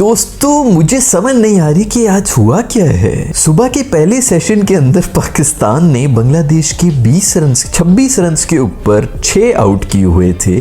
दोस्तों मुझे समझ नहीं आ रही कि आज हुआ क्या है। सुबह के पहले सेशन के अंदर पाकिस्तान ने बांग्लादेश के 26 रन के ऊपर 6 आउट किए हुए थे।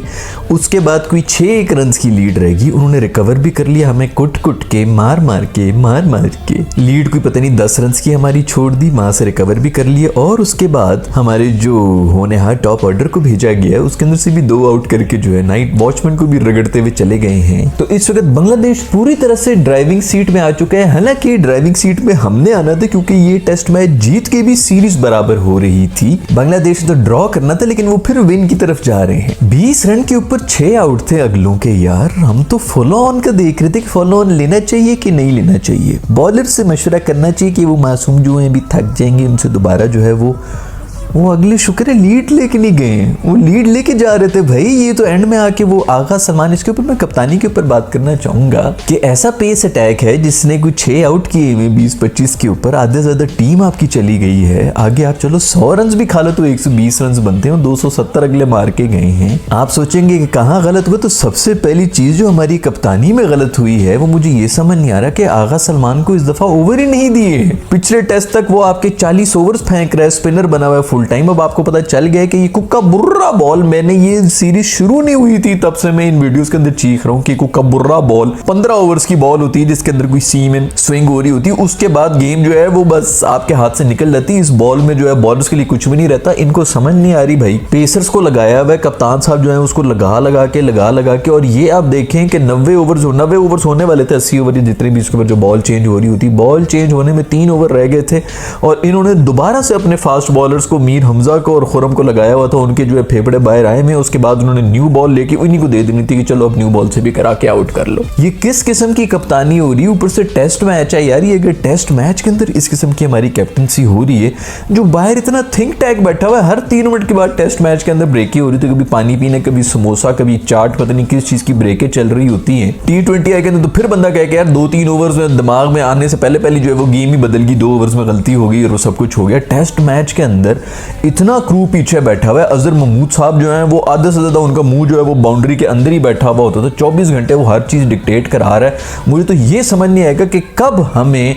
उसके बाद कोई 6 रन की लीड रहेगी, उन्होंने रिकवर भी कर लिया, हमें कुट के मार मार के लीड कोई पता नहीं 10 रन की हमारी छोड़ दी, वहां से रिकवर भी कर लिए। और उसके बाद हमारे जो होनहार टॉप ऑर्डर को भेजा गया उसके अंदर से भी 2 आउट करके जो है नाइट वॉचमैन को भी रगड़ते हुए चले गए हैं। तो इस वक्त बांग्लादेश पूरी तरह से ड्राइविंग सीट में आ चुका है। हालांकि ड्राइविंग सीट में हमने आना था क्योंकि ये टेस्ट मैच जीत के भी सीरीज बराबर हो रही थी। बांग्लादेश तो ड्रॉ करना था लेकिन वो फिर विन की तरफ जा रहे हैं। 20 रन के ऊपर 6 आउट थे अगलों के। यार हम तो फॉलो ऑन का देख रहे थे कि फॉलो ऑन लेना चाहिए कि नहीं लेना चाहिए। बॉलर से मशवरा करना चाहिए कि वो मासूम जो है भी थक जाएंगे, उनसे दोबारा जो है वो अगले शुक्र है लीड लेके नहीं गए, वो लीड लेके जा रहे थे भाई। ये तो एंड में आके वो आगा सलमान, इसके ऊपर मैं कप्तानी के ऊपर बात करना चाहूंगा कि ऐसा पेस अटैक है जिसने कोई 6 आउट किए हुए 20-25 के ऊपर, आधे से ज्यादा टीम आपकी चली गई है। आगे आप चलो 100 रन भी खा लो तो 120 रन बनते हैं, 270 अगले मार के गए हैं। आप सोचेंगे कि कहाँ गलत हुआ, तो सबसे पहली चीज जो हमारी कप्तानी में गलत हुई है वो मुझे ये समझ नहीं आ रहा कि आगा सलमान को इस दफा ओवर ही नहीं दिए। पिछले टेस्ट तक वो आपके 40 ओवर्स फेंक रहा है, स्पिनर बना हुआ है फुल टाइम। अब आपको पता चल गया कि ये कुक्का बुर्रा बॉल, मैंने ये सीरीज शुरू नहीं हुई थी तब से मैं इन वीडियोस के अंदर चीख रहा हूँ कि कुक्का बुर्रा बॉल 15 ओवर्स की बॉल होती है जिसके अंदर कोई सीम में स्विंग हो रही होती है, उसके बाद गेम जो है वो बस आपके हाथ से निकल जाती है। इस बॉल में जो है बॉलर्स के लिए कुछ भी नहीं रहता। इनको समझ नहीं आ रही भाई, पेसर्स को लगाया हुआ है, कप्तान साहब जो है उसको लगा के और ये आप देखें कि 90 ओवर्स होने वाले थे, 80 ओवर जितने भी, उसके ऊपर जो बॉल चेंज हो रही होती, बॉल चेंज होने में 3 ओवर रह गए थे और इन्होंने दोबारा से अपने फास्ट बॉलर्स को मीर हमजा को और खुरम को लगाया हुआ था। उनके जो है फेफड़े बाहर आए में, उसके बाद उन्होंने न्यू बॉल लेके उन्हीं को दे देनी थी कि चलो अब न्यू बॉल से भी करा के आउट कर लो। ये किस किस्म की कप्तानी हो रही है, ऊपर से टेस्ट मैच है यार। ये अगर टेस्ट मैच के अंदर इस किस्म की हमारी कैप्टनसी हो रही है, जो बाहर इतना थिंक टैक बैठा हुआ है, हर 3 मिनट के बाद टेस्ट मैच के अंदर ब्रेकें हो रही थी, कभी पानी पीने, कभी समोसा, कभी चाट, पता नहीं किस चीज की ब्रेकें चल रही होती है। T20 आए के अंदर तो फिर बंदा कहे कि यार 2-3 ओवर्स में दिमाग में आने से पहले जो है वो गेम ही बदल गई, 2 ओवर्स में गलती हो गई और वो सब कुछ हो गया। टेस्ट मैच के अंदर इतना क्रू पीछे बैठा हुआ है। अजहर महमूद साहब जो है वो आधे से ज्यादा उनका मुंह जो है वो बाउंड्री के अंदर ही बैठा हुआ होता था। 24 घंटे वो हर चीज डिक्टेट करा रहा है। मुझे तो ये समझ नहीं आएगा कि कब हमें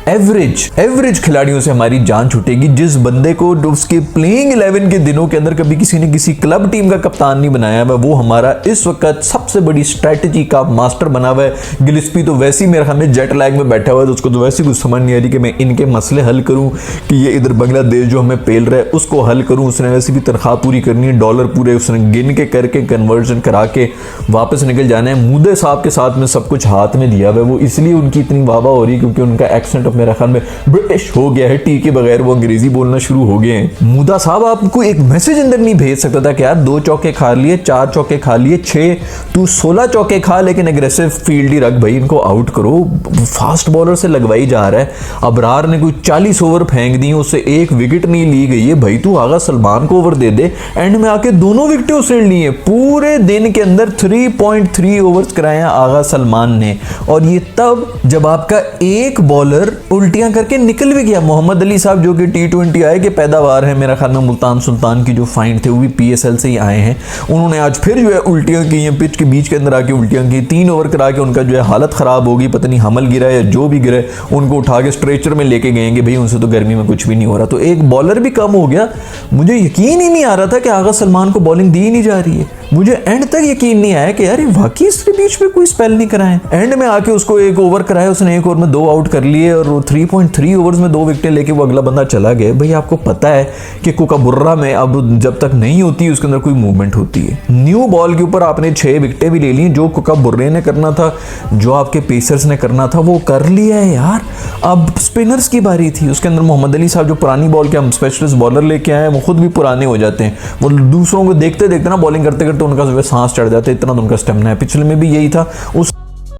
एवरेज खिलाड़ियों से हमारी जान छूटेगी। जिस बंदे को उसके प्लेइंग 11 के दिनों के अंदर कभी किसी ने किसी क्लब टीम का कप्तान नहीं बनाया हुआ, वो हमारा इस वक्त सबसे बड़ी स्ट्रेटजी का मास्टर बना हुआ है। गिलिस्पी तो वैसे ही मेरे ख्याल में जेट लैग में बैठा हुआ है, तो उसको तो वैसे कुछ समझ नहीं आ रही कि मैं इनके मसले हल करूं कि ये इधर बांग्लादेश जो हमें पेल रहा है उसको हल करूं। उसने वैसे भी तनख्वाह पूरी करनी है, डॉलर पूरे उसने गिन के करके कन्वर्जन करा के वापस निकल जाना है। मूदे साहब के साथ में सब कुछ हाथ में दिया हुआ है, वो इसलिए उनकी इतनी वाह वाह हो रही है क्योंकि उनका एक्सेंट अब मेरे ख्याल में ब्रिटिश हो गया है, टी के बगैर वो अंग्रेजी बोलना शुरू हो गए हैं। मूदा साहब आपको एक मैसेज अंदर नहीं भेज सकता था कि यार 2 चौके खा लिए, 4 चौके खा लिए, 6 तू 16 चौके खा, लेकिन एग्रेसिव फील्ड ही रख भाई, इनको आउट करो। फास्ट बॉलर से लगवाई जा रहा है। अबरार ने कोई 40 ओवर फेंक दी, उससे 1 विकेट नहीं ली गई है। भाई तू आगा सलमान को ओवर दे दे। एंड में आके दोनों विकेटें उसने ली है। पूरे दिन के अंदर 3.3 ओवर्स कराया आगा सलमान ने, और ये तब जब आपका एक बॉलर उल्टियां करके निकल भी गया। मोहम्मद अली साहब जो कि T20 आए के पैदावार है, मेरा ख्याल में मुल्तान सुल्तान की जो फाइंड थे वो भी PSL से ही आए हैं। उन्होंने आज फिर जो है उल्टियां की हैं, पिच के बीच के अंदर आके उल्टियां की। 3 ओवर करा के उनका जो है हालत खराब होगी, पता नहीं हमल गिरा है या जो भी गिरा, उनको उठा के स्ट्रेचर में लेके गएंगे। भाई उनसे तो गर्मी में कुछ भी नहीं हो रहा। तो एक बॉलर भी कम हो गया। मुझे यकीन ही नहीं आ रहा था कि आगा सलमान को बॉलिंग दी ही नहीं जा रही है। मुझे एंड तक यकीन नहीं आया कि यार वाकई इसके बीच में कोई स्पेल नहीं कराए। एंड में आके उसको 1 ओवर कराया, उसने 1 ओवर में 2 आउट कर लिए और 3.3 ओवर्स में 2 विकेटें लेके वो अगला बंदा चला गया। भाई आपको पता है कि कुकाबुर्रा में अब जब तक नहीं होती उसके अंदर कोई मूवमेंट होती है। न्यू बॉल के ऊपर आपने 6 विकेटें भी ले ली। जो कुकाबुर्रे ने करना था, जो आपके पेसर्स ने करना था, वो कर लिया है यार। अब स्पिनर्स की बारी थी। उसके अंदर मोहम्मद अली साहब जो पुरानी बॉल के हम स्पेशलिस्ट बॉलर लेके आए, वो खुद भी पुराने हो जाते हैं। वो दूसरों को देखते देखते ना बॉलिंग करते करते उनका सांस चढ़ जाता है, इतना तो उनका स्टेमिना है। पिछले में भी यही था। उस